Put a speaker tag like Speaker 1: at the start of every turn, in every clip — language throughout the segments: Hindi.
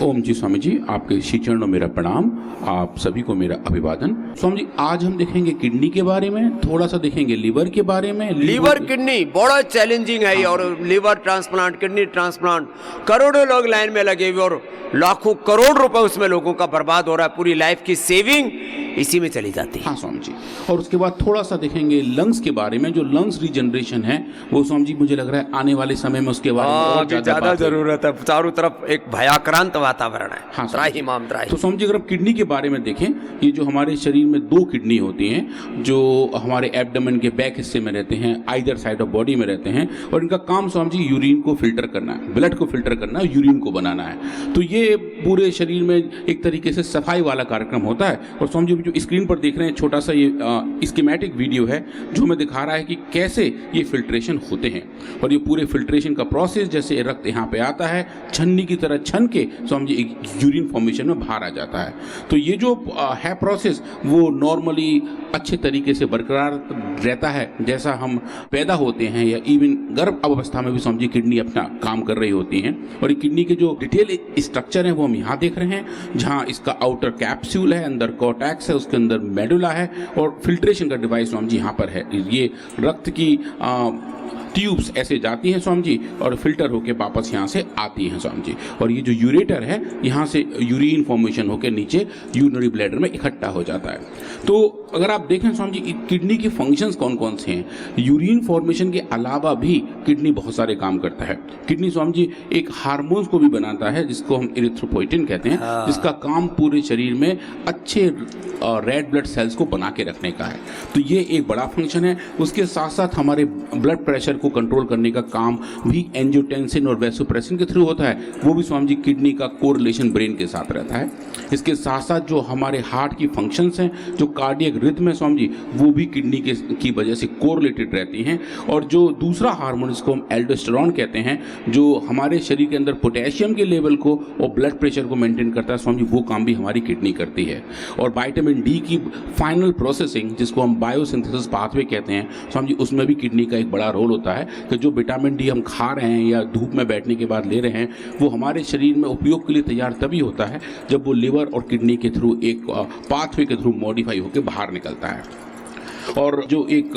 Speaker 1: ओम जी स्वामी जी, आपके श्री चरणों मेरा प्रणाम। आप सभी को मेरा अभिवादन। स्वामी जी, आज हम देखेंगे किडनी के बारे में, थोड़ा सा देखेंगे लिवर के बारे में।
Speaker 2: लीवर किडनी बड़ा चैलेंजिंग है और लीवर ट्रांसप्लांट, किडनी ट्रांसप्लांट, करोड़ों लोग लाइन में लगे हुए और लाखों करोड़ रुपए उसमें लोगों का बर्बाद हो रहा है। पूरी लाइफ की सेविंग इसी में चली जाती है।
Speaker 1: हाँ स्वामी जी, और उसके बाद थोड़ा सा देखेंगे लंग्स के बारे में। जो लंग्स रीजनरेशन है वो स्वामी जी मुझे लग रहा है आने वाले समय में उसके बारे में और
Speaker 2: ज्यादा जरूरत है। चारों तरफ एक भयाक्रांत वातावरण है।
Speaker 1: हाँ
Speaker 2: त्राही माम त्राही।
Speaker 1: तो स्वामी जी अगर किडनी के बारे में देखें, ये जो हमारे शरीर में दो किडनी होती हैं जो हमारे एब्डोमेन के बैक हिस्से में रहते हैं, आइदर साइड ऑफ बॉडी में रहते हैं, और इनका काम स्वामी जी यूरिन को फिल्टर करना है, ब्लड को फिल्टर करना है, यूरिन को बनाना है। तो ये पूरे शरीर में एक तरीके से सफाई वाला कार्यक्रम होता है। और स्वामी जी जो स्क्रीन पर देख रहे हैं छोटा सा ये स्कीमेटिक वीडियो है जो हमें दिखा रहा है कि कैसे ये फिल्ट्रेशन होते हैं। और ये पूरे फिल्ट्रेशन का प्रोसेस, जैसे रक्त यहाँ पे आता है, छन्नी की तरह छन के स्वामी जी एक यूरिन फॉर्मेशन में बाहर आ जाता है। तो ये जो है प्रोसेस वो नॉर्मली अच्छे तरीके से बरकरार रहता है। जैसा हम पैदा होते हैं या इवन गर्भ अवस्था में भी स्वामी जी किडनी अपना काम कर रही होती हैं। और ये किडनी के जो डिटेल स्ट्रक्चर है वो हम यहाँ देख रहे हैं, जहाँ इसका आउटर कैप्सूल है, अंदर कॉर्टेक्स है, उसके अंदर मेडुला है, और फिल्ट्रेशन का डिवाइस स्वामी जी यहाँ पर है। ये रक्त की ट्यूब्स ऐसे जाती हैं स्वामी जी और फिल्टर होके वापस यहाँ से आती हैं स्वामी जी। और ये जो यूरेटर है यहाँ से यूरिन फॉर्मेशन होकर नीचे यूरिनरी ब्लैडर में इकट्ठा हो जाता है। तो अगर आप देखें स्वामी जी किडनी के फंक्शंस कौन कौन से हैं, यूरिन फॉर्मेशन के अलावा भी किडनी बहुत सारे काम करता है। किडनी स्वामी जी एक हार्मोन्स को भी बनाता है जिसको हम इरिथ्रोपोइटिन कहते हैं, जिसका काम पूरे शरीर में अच्छे रेड ब्लड सेल्स को बना के रखने का है। तो ये एक बड़ा फंक्शन है। उसके साथ साथ हमारे ब्लड प्रेशर को कंट्रोल करने का काम भी एंजियोटेंसिन और वैसोप्रेसिन के थ्रू होता है। वो भी स्वामी जी किडनी का कोरिलेशन ब्रेन के साथ रहता है। इसके साथ साथ जो हमारे हार्ट की फंक्शंस हैं, जो कार्डियक रिथम है स्वामी जी, वो भी किडनी की वजह से कोरिलेटेड रहती हैं। और जो दूसरा हार्मोन जिसको हम एल्डोस्टेरोन कहते हैं, जो हमारे शरीर के अंदर पोटेशियम के लेवल को और ब्लड प्रेशर को मेंटेन करता है स्वामी जी, वो काम भी हमारी किडनी करती है। और विटामिन डी की फाइनल प्रोसेसिंग जिसको हम बायोसिंथेसिस पाथवे कहते हैं स्वामी जी, उसमें भी किडनी का एक बड़ा रोल होता है कि जो विटामिन डी हम खा रहे हैं या धूप में बैठने के बाद ले रहे हैं, वो हमारे शरीर में उपयोग के लिए तैयार तभी होता है जब वो लिवर और किडनी के थ्रू एक पाथवे के थ्रू मॉडिफाई होकर बाहर निकलता है। और जो एक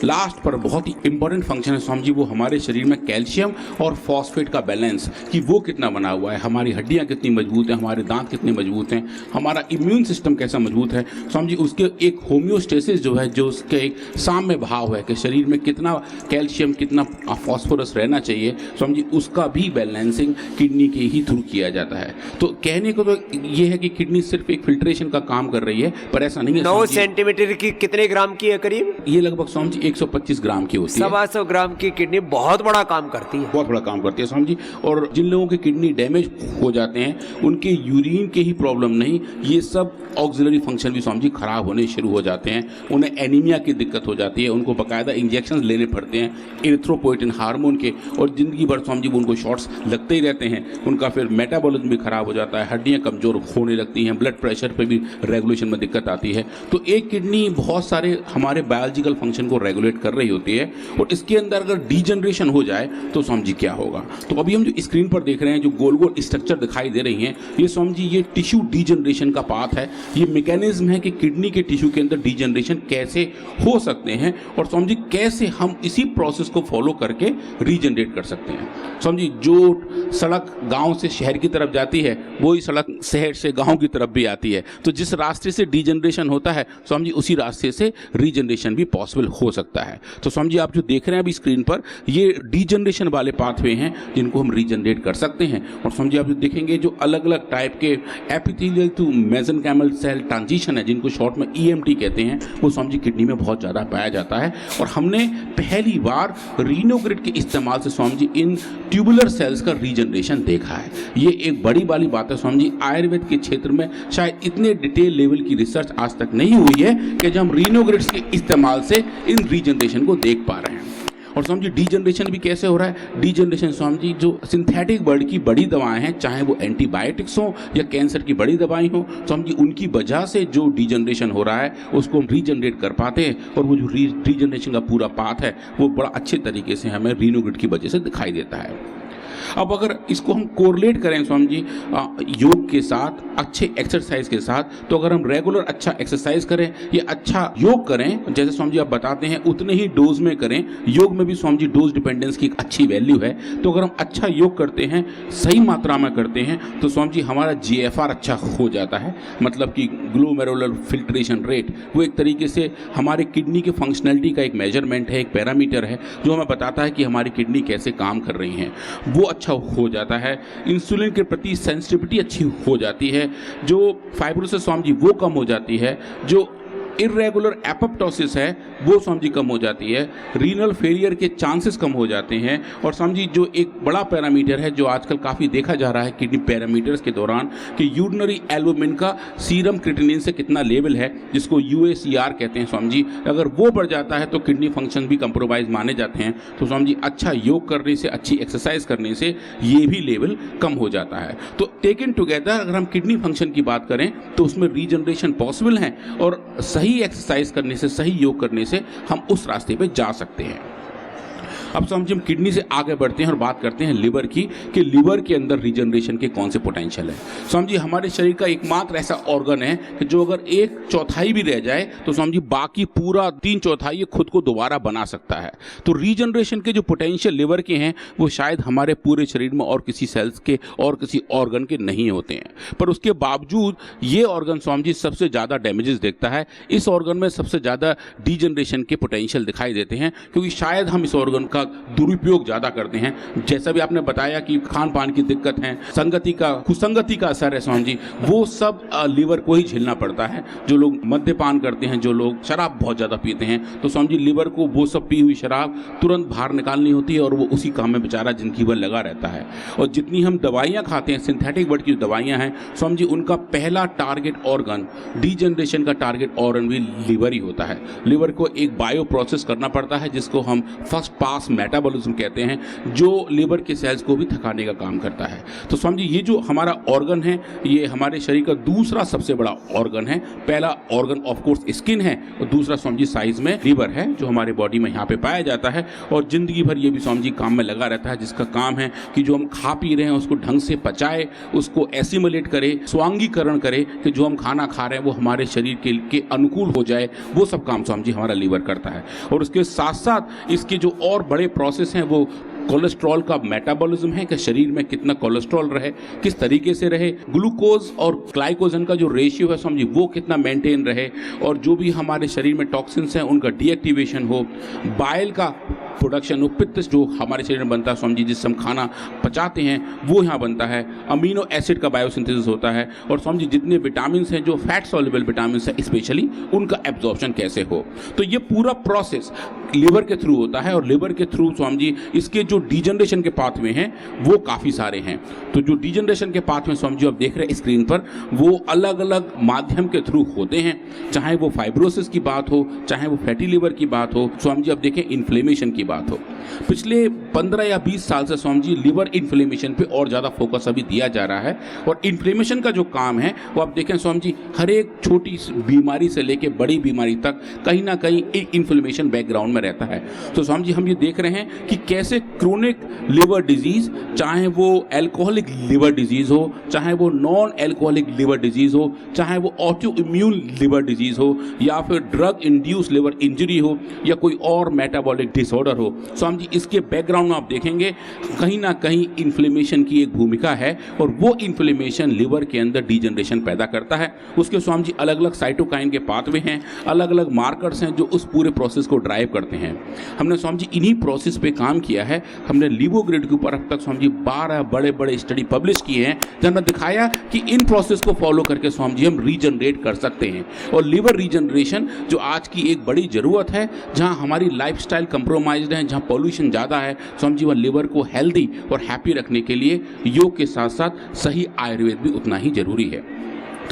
Speaker 1: लास्ट पर बहुत ही इंपॉर्टेंट फंक्शन है स्वामी जी, वो हमारे शरीर में कैल्शियम और फॉस्फेट का बैलेंस, कि वो कितना बना हुआ है, हमारी हड्डियां कितनी मजबूत हैं, हमारे दांत कितने मजबूत हैं, हमारा इम्यून सिस्टम कैसा मजबूत है स्वामी जी, उसके एक होम्योस्टेसिस जो है, जो उसके एक साम्य भाव है कि शरीर में कितना कैल्शियम कितना फॉस्फोरस रहना चाहिए स्वामी जी, उसका भी बैलेंसिंग किडनी के ही थ्रू किया जाता है। तो कहने को तो ये है कि किडनी सिर्फ एक फिल्ट्रेशन का काम कर रही है, पर ऐसा नहीं है।
Speaker 2: 9 सेंटीमीटर की कितने ग्राम की है करीब?
Speaker 1: ये लगभग स्वामी जी 125 ग्राम की होती है।
Speaker 2: 125 ग्राम की किडनी बहुत बड़ा काम करती है,
Speaker 1: बहुत बड़ा काम करती है स्वामी जी। और जिन लोगों के किडनी डैमेज हो जाते हैं उनके यूरिन के ही प्रॉब्लम नहीं, ये सब ऑक्सिलरी फंक्शन भी स्वामी जी खराब होने शुरू हो जाते हैं। उन्हें एनीमिया की दिक्कत हो जाती है, उनको बाकायदा इंजेक्शन लेने पड़ते हैं इरिथ्रोपोइटिन हार्मोन के, और जिंदगी भर स्वामी जी उनको शॉट्स लगते ही रहते हैं। उनका फिर मेटाबॉलिज्म भी खराब हो जाता है, हड्डियाँ कमजोर होने लगती हैं, ब्लड प्रेशर पर भी रेगुलेशन में दिक्कत आती है। तो एक किडनी बहुत सारे हमारे बायोलॉजिकल फंक्शन को रेगुलेट कर रही होती है, और इसके अंदर अगर डीजनरेशन हो जाए तो स्वामी जी क्या होगा। तो अभी हम जो स्क्रीन पर देख रहे हैं, जो गोल गोल स्ट्रक्चर दिखाई दे रही हैं, ये स्वामी जी ये टिश्यू डीजनरेशन का पाथ है। ये मैकेनिज्म है कि किडनी के टिश्यू के अंदर डीजनरेशन कैसे हो सकते हैं, और स्वामी जी कैसे हम इसी प्रोसेस को फॉलो करके रीजनरेट कर सकते हैं। स्वामी जी जो सड़क गांव से शहर की तरफ जाती है, वही सड़क शहर से गांव की तरफ भी आती है। तो जिस रास्ते से डीजनरेशन होता है स्वामी जी, उसी रास्ते से रीजनरेशन भी पॉसिबल हो सकता है। तो स्वामी जी आप जो देख रहे हैं अभी स्क्रीन पर, ये डीजनरेशन वाले पाथवे हैं जिनको हम रीजनरेट कर सकते हैं। और स्वामी जी आप जो देखेंगे जो अलग अलग टाइप के epithelial to mesenchymal cell transition है, जिनको शॉर्ट में EMT कहते हैं, वो स्वामी जी किडनी में बहुत ज़्यादा पाया जाता है। और हमने पहली बार रीनोग्रिड के इस्तेमाल से स्वामी जी इन ट्यूबुलर सेल्स का रीजनरेशन देखा है। ये एक बड़ी वाली बात है स्वामी जी। आयुर्वेद के क्षेत्र में शायद इतने डिटेल लेवल की रिसर्च आज तक नहीं हुई है कि जब हम रीनोग्रिड्स के इस्तेमाल से इन रीजनरेशन को देख पा रहे हैं। और स्वामी जी डीजनरेशन भी कैसे हो रहा है। डीजनरेशन स्वामी जी जो सिंथेटिक वर्ड की बड़ी दवाएं हैं, चाहे वो एंटीबायोटिक्स हो या कैंसर की बड़ी दवाएं हो, स्वामी जी उनकी वजह से जो डीजनरेशन हो रहा है उसको हम रीजनरेट कर पाते हैं। और वो जो रीजनरेशन का पूरा पाथ है वो बड़ा अच्छे तरीके से हमें रीनोग्रिड की वजह से दिखाई देता है। अब अगर इसको हम कोरिलेट करें स्वामी जी योग के साथ, अच्छे एक्सरसाइज के साथ, तो अगर हम रेगुलर अच्छा एक्सरसाइज करें या अच्छा योग करें, जैसे स्वामी जी आप बताते हैं उतने ही डोज में करें, योग में भी स्वामी जी डोज डिपेंडेंस की एक अच्छी वैल्यू है, तो अगर हम अच्छा योग करते हैं, सही मात्रा में करते हैं, तो स्वामी जी हमारा GFR अच्छा हो जाता है, मतलब कि ग्लोमेरुलर फिल्ट्रेशन रेट, वो एक तरीके से हमारे किडनी के फंक्शनैलिटी का एक मेजरमेंट है, एक पैरामीटर है जो हमें बताता है कि हमारी किडनी कैसे काम कर रही हैं, वो अच्छा हो जाता है। इंसुलिन के प्रति सेंसिटिविटी अच्छी हो जाती है, जो फाइब्रोसिस स्वामी जी वो कम हो जाती है, जो इरेगुलर एपोप्टोसिस है वो स्वामी जी कम हो जाती है, रीनल फेलियर के चांसेस कम हो जाते हैं। और स्वामी जी जो एक बड़ा पैरामीटर है जो आजकल काफ़ी देखा जा रहा है किडनी पैरामीटर्स के दौरान कि यूरिनरी एल्बुमिन का सीरम क्रिएटिनिन से कितना लेवल है, जिसको UACR कहते हैं स्वामी जी, अगर वो बढ़ जाता है तो किडनी फंक्शन भी कंप्रोमाइज माने जाते हैं। तो स्वामी जी अच्छा योग करने से, अच्छी एक्सरसाइज करने से ये भी लेवल कम हो जाता है। तो टेकन टुगेदर अगर हम किडनी फंक्शन की बात करें तो उसमें रीजनरेशन पॉसिबल है, और सही एक्सरसाइज करने से, सही योग करने से हम उस रास्ते पे जा सकते हैं। अब समझिए हम किडनी से आगे बढ़ते हैं और बात करते हैं लिवर की, कि लिवर के अंदर रीजनरेशन के कौन से पोटेंशियल है। समझिए हमारे शरीर का एकमात्र ऐसा ऑर्गन है कि जो अगर 1/4 भी रह जाए तो समझिए बाकी पूरा 3/4 ये खुद को दोबारा बना सकता है। तो रीजनरेशन के जो पोटेंशियल लिवर के हैं वो शायद हमारे पूरे शरीर में और किसी सेल्स के और किसी ऑर्गन के नहीं होते हैं, पर उसके बावजूद ये ऑर्गन स्वामी जी सबसे ज़्यादा डैमेजेस देखता है। इस ऑर्गन में सबसे ज़्यादा डीजनरेशन के पोटेंशियल दिखाई देते हैं, क्योंकि शायद हम इस ऑर्गन का दुरुपयोग ज़्यादा करते हैं। जैसा भी आपने बताया कि खान पान की दिक्कत है, संगति का, कुसंगति का असर है स्वामी जी, वो सब लीवर को ही झेलना पड़ता है। जो लोग मद्यपान करते हैं, जो लोग शराब बहुत ज़्यादा पीते हैं, तो स्वामी जी लीवर को वो सब पी हुई शराब तुरंत बाहर निकालनी होती है और वो उसी काम में बेचारा जिंदगी भर लगा रहता है। और जितनी हम दवाइयाँ खाते हैं, सिंथेटिक वर्ड की दवाइयाँ हैं स्वामी जी, उनका पहला टारगेट ऑर्गन, डीजनरेशन का टारगेट ऑर्गन भी लीवर ही होता है। लीवर को एक बायो प्रोसेस करना पड़ता है जिसको हम फर्स्ट पास मेटाबॉलिज्म कहते हैं, जो लीवर के सेल्स को भी थकाने का काम करता है। तो स्वामी जी ये जो हमारा ऑर्गन है ये हमारे शरीर का दूसरा सबसे बड़ा ऑर्गन है। पहला ऑर्गन ऑफ कोर्स स्किन है और दूसरा स्वामी जी साइज में लीवर है, जो हमारे बॉडी में यहाँ पे पाया जाता है। और जिंदगी भर ये भी स्वामी जी काम में लगा रहता है, जिसका काम है कि जो हम खा पी रहे हैं उसको ढंग से पचाए, उसको एसिमुलेट करे, स्वांगीकरण करे, कि जो हम खाना खा रहे हैं वो हमारे शरीर के अनुकूल हो जाए। वो सब काम स्वामी जी हमारा लीवर करता है। और उसके साथ साथ इसके जो और बड़े प्रोसेस हैं वो कोलेस्ट्रॉल का मेटाबॉलिज्म है, कि शरीर में कितना कोलेस्ट्रॉल रहे, किस तरीके से रहे, ग्लूकोज और ग्लाइकोजन का जो रेशियो है समझिए वो कितना मेंटेन रहे, और जो भी हमारे शरीर में टॉक्सिन्स हैं उनका डीएक्टिवेशन हो, बाइल का प्रोडक्शन हो, पित्त जो हमारे शरीर में बनता है समझिए जिससे हम खाना पचाते हैं वो यहाँ बनता है, अमीनो एसिड का बायोसिंथेसिस होता है, और समझिए जितने विटामिन हैं जो फैट सॉल्युबल विटामिन है स्पेशली उनका एब्जॉर्प्शन कैसे हो। तो ये पूरा प्रोसेस लिवर के थ्रू होता है, और लिवर के थ्रू स्वामी जी इसके जो डीजनरेशन के पाथवे हैं वो काफ़ी सारे हैं। तो जो डीजनरेशन के पाथवे स्वामी जी आप देख रहे हैं स्क्रीन पर, वो अलग अलग माध्यम के थ्रू होते हैं, चाहे वो फाइब्रोसिस की बात हो, चाहे वो फैटी लिवर की बात हो, स्वामी जी आप देखें इन्फ्लेमेशन की बात हो। पिछले 15 या 20 साल से स्वामी जी लिवर इन्फ्लेमेशन पे और ज़्यादा फोकस अभी दिया जा रहा है, और इन्फ्लेमेशन का जो काम है वो आप देखें स्वामी जी हर एक छोटी बीमारी से लेके बड़ी बीमारी तक कहीं ना कहीं एक इन्फ्लेमेशन बैकग्राउंड में रहता है। तो स्वामी जी हम ये देख रहे हैं कि कैसे क्रोनिक लिवर डिजीज, चाहे वो अल्कोहलिक लिवर डिजीज हो, चाहे वो नॉन अल्कोहलिक लिवर डिजीज हो, चाहे वो ऑटो इम्यून लिवर डिजीज हो, या फिर ड्रग इंड्यूस लिवर इंजरी हो, या कोई और मेटाबॉलिक डिसऑर्डर हो, स्वामी जी इसके बैकग्राउंड में आप देखेंगे कहीं ना कहीं इन्फ्लेमेशन की एक भूमिका है, और वो इन्फ्लेमेशन लिवर के अंदर डीजनरेशन पैदा करता है। उसके स्वामी जी अलग अलग साइटोकाइन के पाथवे हैं, अलग अलग मार्कर्स हैं जो उस पूरे प्रोसेस को ड्राइव करते हैं। हमने स्वामी जी इन्हीं प्रोसेस पे काम किया है। हमने लिवोग्रिड के ऊपर अब तक स्वामी जी 12 बड़े बड़े स्टडी पब्लिश किए हैं, जहाँ दिखाया कि इन प्रोसेस को फॉलो करके स्वामी जी हम रीजनरेट कर सकते हैं। और लिवर रीजनरेशन जो आज की एक बड़ी ज़रूरत है, जहाँ हमारी लाइफस्टाइल कंप्रोमाइज्ड है, जहाँ पॉल्यूशन ज़्यादा है, स्वामी जी वह लिवर को हेल्दी और हैप्पी रखने के लिए योग के साथ साथ सही आयुर्वेद भी उतना ही जरूरी है।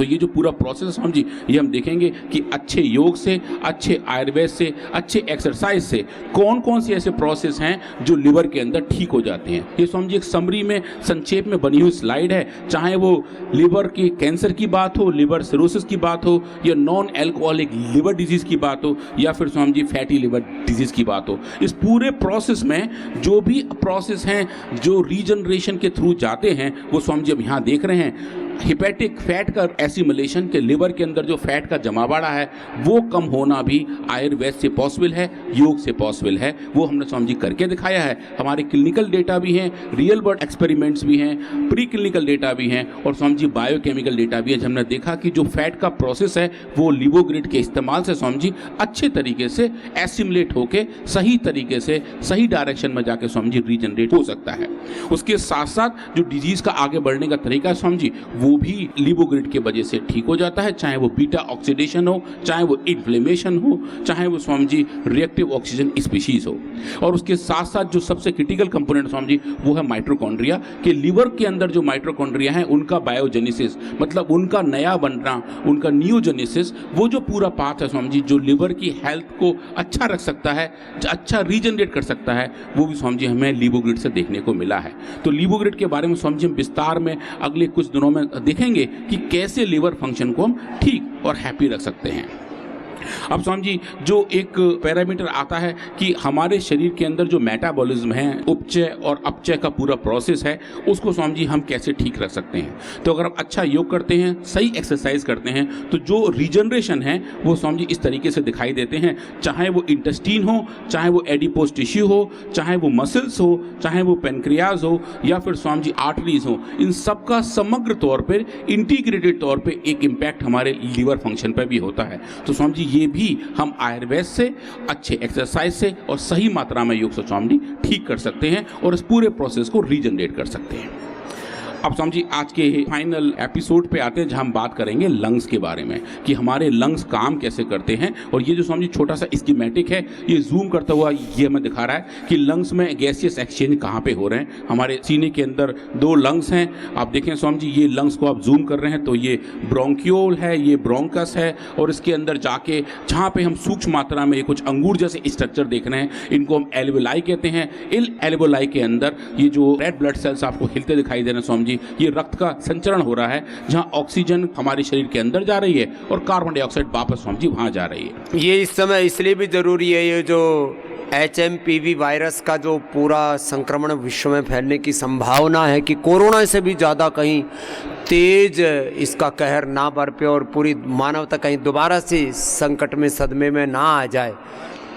Speaker 1: तो ये जो पूरा प्रोसेस है स्वामी जी, ये हम देखेंगे कि अच्छे योग से, अच्छे आयुर्वेद से, अच्छे एक्सरसाइज से कौन कौन से ऐसे प्रोसेस हैं जो लिवर के अंदर ठीक हो जाते हैं। ये स्वामी जी एक समरी में, संक्षेप में बनी हुई स्लाइड है, चाहे वो लिवर के कैंसर की बात हो, लिवर सिरोसिस की बात हो, या नॉन एल्कोहलिक लिवर डिजीज की बात हो, या फिर Swami ji fatty liver disease की बात हो। इस पूरे प्रोसेस में जो भी प्रोसेस हैं जो रीजनरेशन के थ्रू जाते हैं, वो स्वामी जी हम यहाँ देख रहे हैं। हिपैटिक फैट का एसिमुलेशन के लिवर के अंदर जो फैट का जमावड़ा है वो कम होना भी आयुर्वेद से पॉसिबल है, योग से पॉसिबल है। वो हमने स्वामी जी करके दिखाया है। हमारे क्लिनिकल डेटा भी हैं, रियल वर्ल्ड एक्सपेरिमेंट्स भी हैं, प्री क्लिनिकल डेटा भी हैं, और स्वामी जी बायोकेमिकल डेटा भी है। हमने देखा कि जो फैट का प्रोसेस है वो लिवोग्रिड के इस्तेमाल से स्वामी जी अच्छे तरीके से एसिमुलेट होकर सही तरीके से सही डायरेक्शन में जाके स्वामी जी रीजनरेट हो सकता है। उसके साथ साथ जो डिजीज का आगे बढ़ने का तरीका है स्वामी जी, वो भी लिवोग्रिड की वजह से ठीक हो जाता है, चाहे वो बीटा ऑक्सीडेशन हो, चाहे वो इन्फ्लेमेशन हो, चाहे वो Swami ji reactive oxygen species हो। और उसके साथ साथ जो सबसे क्रिटिकल कंपोनेंट स्वामी जी वो है माइटोकॉन्ड्रिया, कि लिवर के अंदर जो माइटोकॉन्ड्रिया है उनका बायोजेनेसिस, मतलब उनका नया बनना, उनका न्यूजेनेसिस, वो जो पूरा पाथ है स्वामी जी जो लिवर की हेल्थ को अच्छा रख सकता है, अच्छा रीजनरेट कर सकता है, वो भी स्वामी जी हमें लिवोग्रिड से देखने को मिला है। तो लिवोग्रिड के बारे में स्वामी जी हम विस्तार में अगले कुछ दिनों में देखेंगे कि कैसे लिवर फंक्शन को हम ठीक और हैप्पी रख सकते हैं। अब स्वामी जी जो एक पैरामीटर आता है कि हमारे शरीर के अंदर जो मेटाबॉलिज्म है, उपचय और अपचय का पूरा प्रोसेस है, उसको स्वामी जी हम कैसे ठीक रख सकते हैं। तो अगर हम अच्छा योग करते हैं, सही एक्सरसाइज करते हैं, तो जो रीजनरेशन है वो स्वामी जी इस तरीके से दिखाई देते हैं, चाहे वो इंटेस्टीन हो, चाहे वो एडिपोज टिश्यू हो, चाहे वो मसल्स हो, चाहे वो पेनक्रियाज हो, या फिर स्वामी जी आर्टरीज हो। इन सब का समग्र तौर पर, इंटीग्रेटेड तौर पर एक इम्पैक्ट हमारे लीवर फंक्शन पर भी होता है। तो स्वामी जी ये भी हम आयुर्वेद से, अच्छे एक्सरसाइज से और सही मात्रा में योग से स्वामी जी ठीक कर सकते हैं और इस पूरे प्रोसेस को रीजनरेट कर सकते हैं। अब स्वामी जी आज के फाइनल एपिसोड पे आते हैं जहाँ हम बात करेंगे लंग्स के बारे में कि हमारे लंग्स काम कैसे करते हैं। और ये जो स्वामी जी छोटा सा स्कीमेटिक है, ये जूम करता हुआ ये हमें दिखा रहा है कि लंग्स में गैसियस एक्सचेंज कहाँ पे हो रहे हैं। हमारे सीने के अंदर 2 लंग्स हैं, आप देखें स्वामी जी, ये लंग्स को आप जूम कर रहे हैं तो ये ब्रोंक्यूल है, ये ब्रोंकस है, और इसके अंदर जाके जहाँ पे हम सूक्ष्म मात्रा में ये कुछ अंगूर जैसे स्ट्रक्चर देख रहे हैं, इनको हम एल्वेलाई कहते हैं। इन एल्वेलाई के अंदर ये जो रेड ब्लड सेल्स आपको हिलते दिखाई दे रहे हैं स्वामी, ये रक्त का संचरण हो रहा है, जहां ऑक्सीजन हमारे शरीर के अंदर जा रही है और कार्बन डाइऑक्साइड वापस स्वामी जी वहां जा रही है।
Speaker 2: ये इस समय इसलिए भी जरूरी है, ये जो HMPV वायरस का जो पूरा संक्रमण विश्व में फैलने की संभावना है कि कोरोना से भी ज़्यादा कहीं तेज इसका कहर ना बरपे और पूरी मानवता कहीं दोबारा से संकट में, सदमे में ना आ जाए।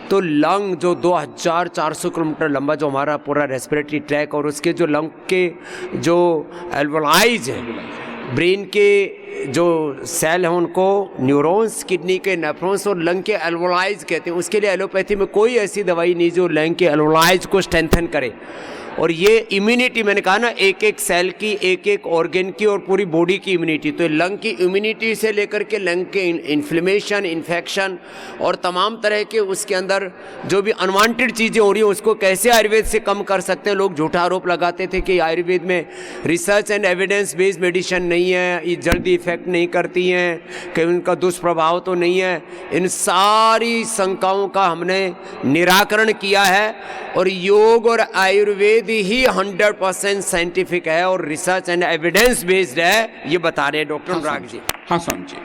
Speaker 2: तो लंग जो 2400 किलोमीटर लंबा जो हमारा पूरा रेस्पिरेटरी ट्रैक, और उसके जो लंग के जो एल्वोलाइज है, ब्रेन के जो सेल हैं उनको न्यूरॉन्स, किडनी के नेफ्रॉन्स और लंग के एल्वोलाइज कहते हैं। उसके लिए एलोपैथी में कोई ऐसी दवाई नहीं जो लंग के एल्वोलाइज को स्ट्रेंथन करे। और ये इम्यूनिटी, मैंने कहा ना, एक एक सेल की, एक एक ऑर्गन की और पूरी बॉडी की इम्यूनिटी, तो लंग की इम्यूनिटी से लेकर के लंग के इन्फ्लेमेशन, इन्फेक्शन और तमाम तरह के उसके अंदर जो भी अनवांटेड चीज़ें हो रही हैं उसको कैसे आयुर्वेद से कम कर सकते हैं। लोग झूठा आरोप लगाते थे कि आयुर्वेद में research and evidence based medicine नहीं है, ये जल्दी इफेक्ट नहीं करती हैं, कि उनका दुष्प्रभाव तो नहीं है। इन सारी शंकाओं का हमने निराकरण किया है और योग और आयुर्वेद ही 100% साइंटिफिक है और रिसर्च एंड एविडेंस बेस्ड है, ये बता रहे हैं डॉक्टर अनुराग जी।
Speaker 1: हाँ स्वामी जी,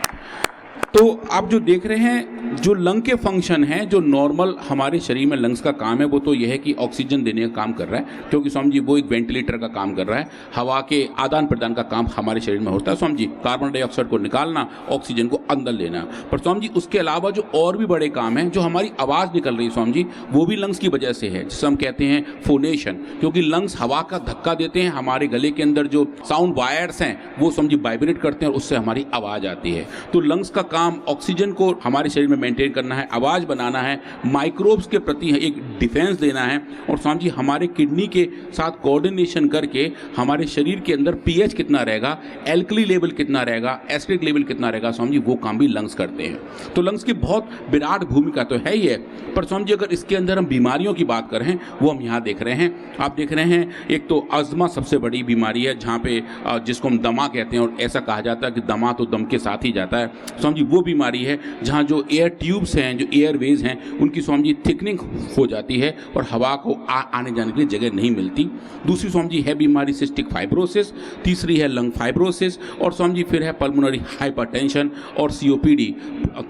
Speaker 1: तो आप जो देख रहे हैं जो लंग के फंक्शन हैं, जो नॉर्मल हमारे शरीर में लंग्स का काम है, वो तो यह है कि ऑक्सीजन देने का काम कर रहा है, क्योंकि स्वामी जी वो एक वेंटिलेटर का काम कर रहा है। हवा के आदान प्रदान का काम हमारे शरीर में होता है स्वामी जी, कार्बन डाइऑक्साइड को निकालना, ऑक्सीजन को अंदर लेना। पर स्वामी जी उसके अलावा जो और भी बड़े काम हैं, जो हमारी आवाज़ निकल रही है स्वामी जी, वो भी लंग्स की वजह से है, जिसे हम कहते हैं फोनेशन, क्योंकि लंग्स हवा का धक्का देते हैं, हमारे गले के अंदर जो साउंड वायर्स हैं वो स्वामी जी वाइब्रेट करते हैं और उससे हमारी आवाज़ आती है। तो लंग्स का काम ऑक्सीजन को हमारे शरीर में मेंटेन करना है, आवाज़ बनाना है, माइक्रोब्स के प्रति एक डिफेंस देना है, और स्वामी जी हमारे किडनी के साथ कोऑर्डिनेशन करके हमारे शरीर के अंदर पीएच कितना रहेगा, एल्कली लेवल कितना रहेगा, एसिडिक लेवल कितना रहेगा, स्वामी जी वो काम भी लंग्स करते हैं। तो लंग्स की बहुत विराट भूमिका तो है ही है, पर स्वामी जी अगर इसके अंदर हम बीमारियों की बात करें वो हम यहाँ देख रहे हैं। आप देख रहे हैं एक तो अस्थमा सबसे बड़ी बीमारी है, जहाँ पे जिसको हम दमा कहते हैं, और ऐसा कहा जाता है कि दमा तो दम के साथ ही जाता है। स्वामी जी वो बीमारी है जहाँ जो एयर ट्यूब्स हैं, जो एयरवेज हैं, उनकी स्वामी जी थिकनिंग हो जाती है और हवा को आने जाने के लिए जगह नहीं मिलती। दूसरी स्वामी जी है बीमारी सिस्टिक फाइब्रोसिस, तीसरी है लंग फाइब्रोसिस, और स्वामी जी फिर है पल्मोनरी हाइपरटेंशन और COPD,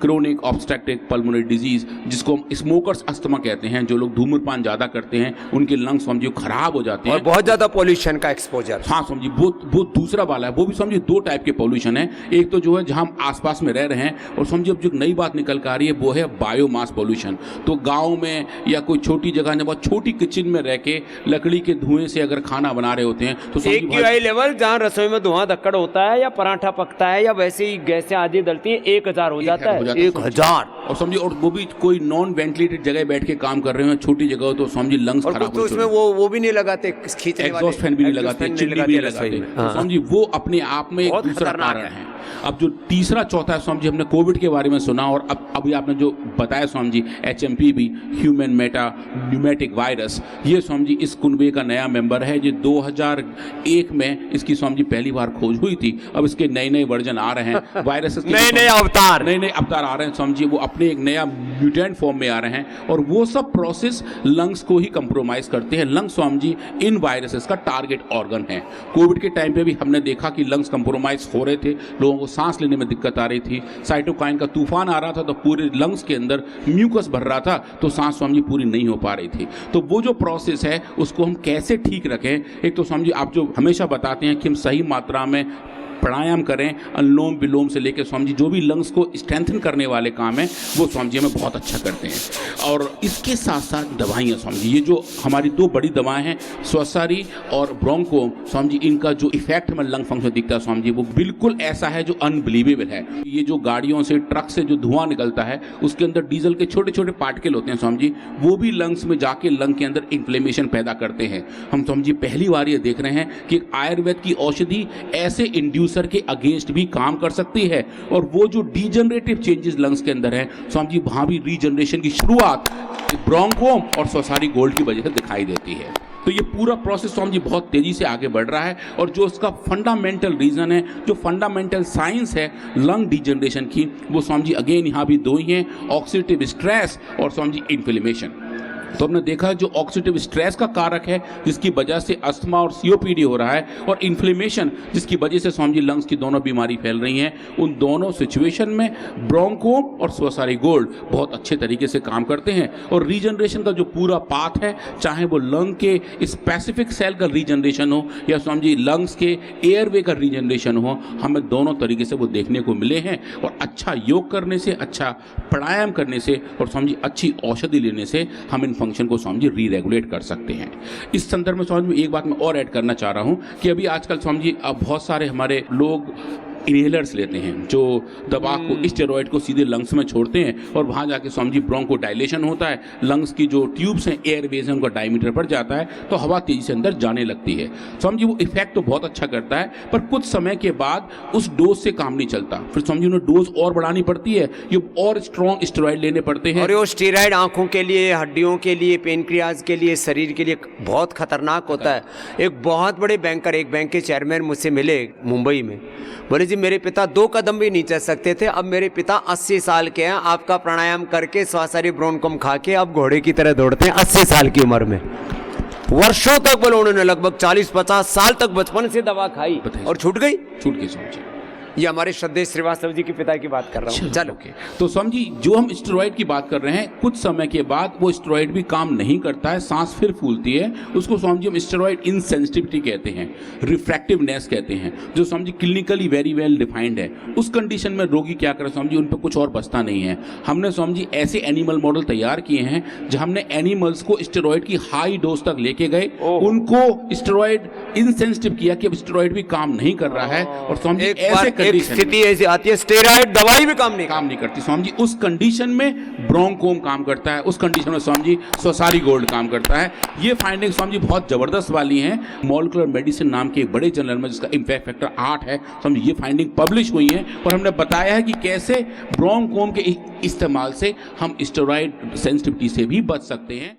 Speaker 1: chronic obstructive pulmonary disease, जिसको हम स्मोकर्स अस्थमा कहते हैं। जो लोग धूम्रपान ज़्यादा करते हैं उनके लंग्स स्वामी जी खराब हो जाते हैं,
Speaker 2: और बहुत ज़्यादा पोल्यूशन का एक्सपोजर।
Speaker 1: हाँ स्वामी जी वो दूसरा वाला है। वो भी स्वामी जी दो टाइप के पोल्यूशन है, एक तो जो है जहाँ हम आसपास में रह रहे हैं, और स्वामी जी अब जो नई बात निकल कर आ रही है वो है बायोमास पोल्यूशन। तो गाँव में या कोई छोटी जगह में बहुत छोटी किचन में रह के लकड़ी के धुएं से अगर खाना बना रहे होते हैं तो
Speaker 2: एक QI लेवल जहाँ रसोई में धुआं धक्कड़ होता है या पराठा पकता है या वैसे ही गैसें आदि डलती हैं 1000 हो जाता है। 1000
Speaker 1: और समझिए, और वो भी कोई नॉन वेंटिलेटेड जगह बैठ के काम कर रहे हो, छोटी जगह हो, तो समझिए लंग्स खराब
Speaker 2: तो उसमें वो भी नहीं लगाते, खींचने वाले
Speaker 1: एग्जॉस्ट फैन भी नहीं लगाते, चिमनी भी नहीं लगाते। तो समझिए वो अपने आप में एक दूसरा कारण है। अब जो तीसरा चौथा है स्वामी जी, हमने कोविड के बारे में सुना, और अब अभी आपने जो बताया Swami ji HMPV, human Meta pneumatic virus, ये स्वामी जी इस कुनबे का नया मेंबर है। जो 2001 में इसकी स्वामी जी पहली बार खोज हुई थी। अब इसके नए नए वर्जन आ रहे हैं, वायरस
Speaker 2: नए अवतार
Speaker 1: आ रहे हैं स्वामी जी, वो अपने एक नया म्यूटेंट फॉर्म में आ रहे हैं, और वो सब प्रोसेस लंग्स को ही कंप्रोमाइज करते हैं। लंग्स स्वामी जी इन वायरसेस का टारगेट ऑर्गन है। कोविड के टाइम पे भी हमने देखा कि लंग्स कंप्रोमाइज हो रहे थे, लोगों को सांस लेने में दिक्कत आ रही थी, साइटोकाइन का तूफान आ रहा था, तो पूरे लंग्स के अंदर म्यूकस भर रहा था, तो सांस स्वामी जी पूरी नहीं हो पा रही थी। तो वो जो प्रोसेस है उसको हम कैसे ठीक रखें, एक तो स्वामी जी आप जो हमेशा बताते हैं कि हम सही मात्रा में प्राणायाम करें, अनुलोम विलोम से लेकर स्वामी जी जो भी लंग्स को स्ट्रेंथन करने वाले काम है वो स्वामी जी हमें बहुत अच्छा करते हैं। और इसके साथ साथ दवाइयाँ स्वामी जी, ये जो हमारी दो बड़ी दवाएं हैं श्वसारी और ब्रोंको, स्वामी जी इनका जो इफेक्ट हमें लंग फंक्शन दिखता है स्वामी जी वो बिल्कुल ऐसा है जो अनबिलीवेबल है। ये जो गाड़ियों से, ट्रक से जो धुआं निकलता है उसके अंदर डीजल के छोटे छोटे पार्टिकल होते हैं स्वामी जी, वो भी लंग्स में जाके लंग के अंदर इन्फ्लेमेशन पैदा करते हैं। हम स्वामी जी पहली बार ये देख रहे हैं कि आयुर्वेद की औषधि ऐसे इंड्यूसर के अगेंस्ट भी काम कर सकती है, और वो जो डीजनरेटिव चेंजेस लंग्स के अंदर है स्वामी जी, वहां भी रीजनरेशन की शुरुआत ब्रोंको और श्वसारी गोल्ड की वजह से दिखाई देती है। तो ये पूरा प्रोसेस स्वामी जी बहुत तेजी से आगे बढ़ रहा है, और जो उसका फंडामेंटल रीजन है, जो फंडामेंटल साइंस है लंग डीजनरेशन की, वो स्वामी जी अगेन यहाँ भी दो ही हैं, ऑक्सीडेटिव स्ट्रेस और स्वामी जी इन्फ्लेमेशन। तो हमने देखा जो ऑक्सीडेटिव स्ट्रेस का कारक है जिसकी वजह से अस्थमा और सीओपीडी हो रहा है, और इन्फ्लेमेशन जिसकी वजह से स्वामी जी लंग्स की दोनों बीमारी फैल रही हैं, उन दोनों सिचुएशन में ब्रोंको और श्वसारी गोल्ड बहुत अच्छे तरीके से काम करते हैं। और रीजनरेशन का जो पूरा पाथ है, चाहे वो लंग के स्पेसिफिक सेल का रीजनरेशन हो या स्वामी जी लंग्स के एयरवे का रीजनरेशन हो, हमें दोनों तरीके से वो देखने को मिले हैं। और अच्छा योग करने से, अच्छा प्राणायाम करने से और स्वामी जी अच्छी औषधि लेने से हम इन फंक्शन को स्वामी जी री-रेगुलेट कर सकते हैं। इस संदर्भ में स्वामी जी एक बात मैं और ऐड करना चाह रहा हूँ कि अभी आजकल स्वामी जी अब बहुत सारे हमारे लोग इनहेलर्स लेते हैं, जो दवा को, स्टेरॉइड को सीधे लंग्स में छोड़ते हैं, और वहाँ जाके स्वामी जी ब्रोंको डायलेशन होता है, लंग्स की जो ट्यूब्स हैं, एयरवेज हैं, उनका डायमीटर बढ़ जाता है, तो हवा तेजी से अंदर जाने लगती है। स्वामी जी वो इफेक्ट तो बहुत अच्छा करता है, पर कुछ समय के बाद उस डोज से काम नहीं चलता, फिर स्वामी जी उन्हें डोज और बढ़ानी पड़ती है, ये और स्ट्रॉन्ग स्टेरॉइड लेने पड़ते हैं।
Speaker 2: और वो स्टेरॉइड आंखों के लिए, हड्डियों के लिए, पेनक्रियाज के लिए, शरीर के लिए बहुत खतरनाक होता है। एक बहुत बड़े बैंकर, एक बैंक के चेयरमैन मुझसे मिले मुंबई में, बोले जी मेरे पिता 2 कदम भी नहीं चल सकते थे, अब मेरे पिता 80 साल के हैं, आपका प्राणायाम करके श्वसारी ब्रोंकम खा के अब घोड़े की तरह दौड़ते हैं 80 साल की उम्र में। वर्षों तक बोले उन्होंने, लगभग 40-50 साल तक बचपन से दवा खाई और छूट गई स्वामी जी। ये हमारे श्रद्धेय श्रीवास्तव जी के पिता की बात कर रहा हूँ। चलो
Speaker 1: तो समझी, जो हम स्टेरॉइड की बात कर रहे हैं, कुछ समय के बाद वो स्टेरॉइड भी काम नहीं करता है, सांस फिर फूलती है, उसको समझी हम स्टेरॉइड इनसेंसिटिविटी कहते हैं, रिफ्रैक्टिवनेस कहते हैं, जो समझी क्लिनिकली वेरी वेल डिफाइंड है। उस कंडीशन में रोगी क्या करे समझी, उन पर कुछ और बचता नहीं है। हमने समझी ऐसे एनिमल मॉडल तैयार किए हैं जहाँ हमने एनिमल्स को स्टेरॉइड की हाई डोज तक लेके गए, उनको स्टेरॉइड इनसेंसिटिव किया कि अब स्टेरॉइड भी काम नहीं कर रहा है, और समझी ऐसे
Speaker 2: एक
Speaker 1: condition
Speaker 2: स्थिति ऐसी आती है स्टेरॉइड दवाई भी काम नहीं
Speaker 1: काम नहीं करती स्वामी जी। उस कंडीशन में ब्रोंकोम काम करता है, उस कंडीशन में स्वामी जी सोसारी गोल्ड काम करता है। ये फाइंडिंग स्वामी जी बहुत जबरदस्त वाली हैं। मॉलिक्यूलर मेडिसिन नाम के एक बड़े जर्नल में जिसका इम्पैक्ट फैक्टर 8 है, स्वामी ये फाइंडिंग पब्लिश हुई है और हमने बताया है कि कैसे ब्रोंकोम के इस्तेमाल से हम स्टेरॉइड सेंसिटिविटी से भी बच सकते हैं।